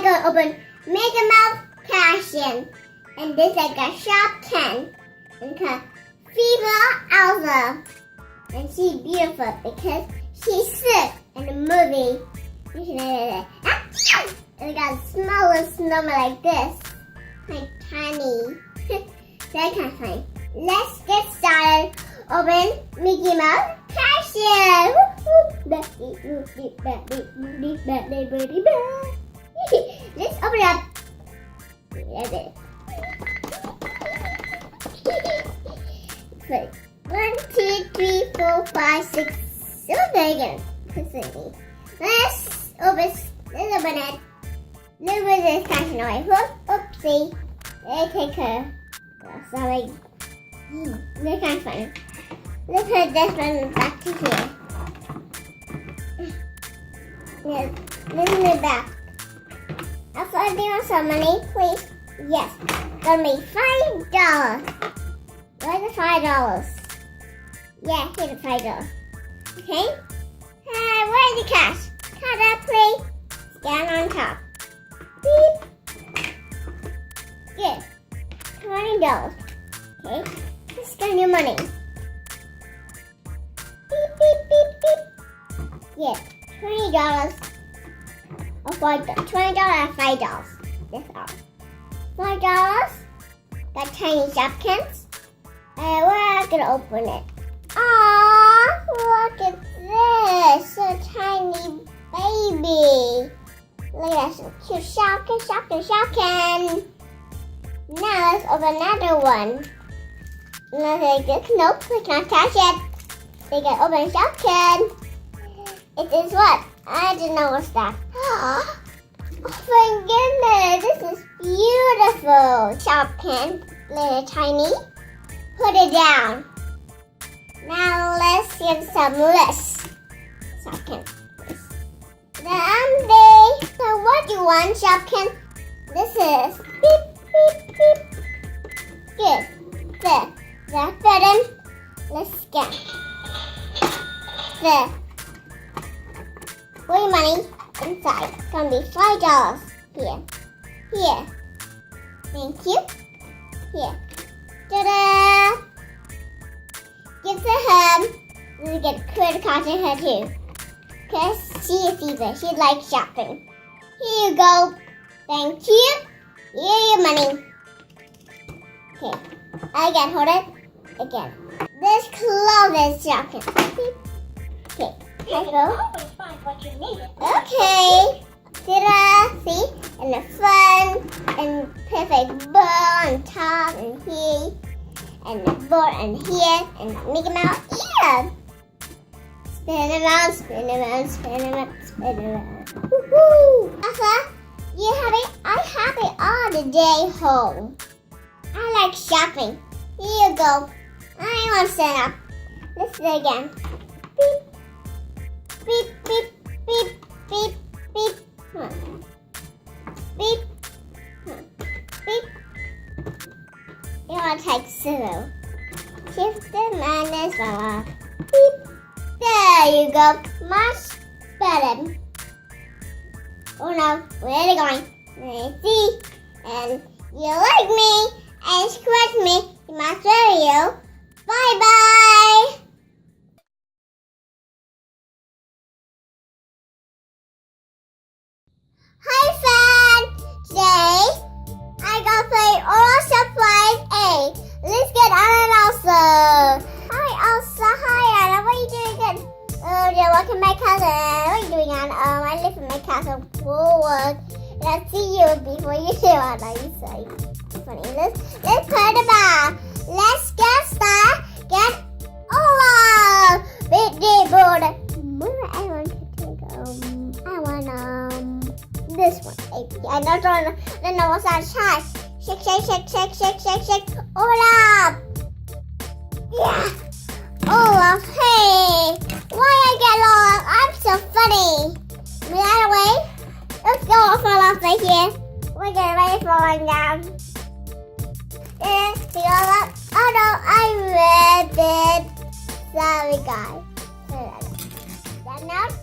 gonna open Mickey Mouse Passion. And this I got Shopkins. And got Elsa. And she's beautiful because she's sick in the movie. And I got a smaller snowman like this. Like tiny. That kind of funny. Let's get started. Open Mickey Mouse Passion. Let's open it up. Put 1, 2, 3, 4, 5, 6. So very good. Let's open it. Look at this passion away. Oopsie. They take her. Sorry. They're kind of funny. Let's put this one back to here. Yeah, let's move back. Also, do you want some money, please? Yes. Gonna be $5. Where's the $5? Yeah, here's the $5. Okay? Where's the cash? Card up, please. Scan on top. Beep. Good. $20. Okay. Let's scan your money. Beep, beep, beep, beep. Yeah. $20 or $5. $20 and $5. That's all. $5. Got tiny Shopkins. And we're gonna open it. Aww, look at this. So tiny baby. Look at that, so cute. Shopkins. Now let's open another one. Let's take this. Nope, we can't touch it. They can open Shopkins. It is what? I didn't know what's that. Oh my goodness, this is beautiful. Shopkins, little tiny. Put it down. Now let's get some lists. Shopkins. So what do you want, Shopkins? This is beep, beep, beep. Good. There. That button. Let's scan. There. Put your money inside. It's gonna be $5. Here. Thank you. Here. Ta-da! Give to her. Let's get a credit card to her too. Because she is evil. She likes shopping. Here you go. Thank you. Here your money. Okay. Again, hold it. Again. This closes shopping. Okay. Let's go. Okay. See? And the fun and perfect bow on top and here. And the board and here. And Mickey Mouse ear. Spin around. Woohoo! Elsa, you happy? I'm happy all the day home. I like shopping. Here you go. I want to stand up. Let's do it again. Beep. Beep, beep, beep, beep, beep. Beep. Beep. You want to take zero. Shift the minus one. Beep. There you go. Much better. Oh no, where are they going? Let's see. And you like me and scratch me in my video. Bye bye. Hi fam. Today I gotta play Olaf Suprise 8. Let's get on it also. Hi Elsa. Hi Anna. What are you doing good? Oh, you're welcome my cousin. What are you doing, Anna? I live in my castle forward. And I'll see you before you do it. Are you so funny? Let's play the bar. Let's get started. Get Olaf. Big day board. I want to take I want this one. I don't know what's that shot. Shake. Olaf. Yeah. Olaf, hey! Why I get lost? I'm so funny. Move out of the way. Let's go Olaf right here. We're getting ready for falling down. See Olaf? Oh no, I read it. Sorry guys. That note?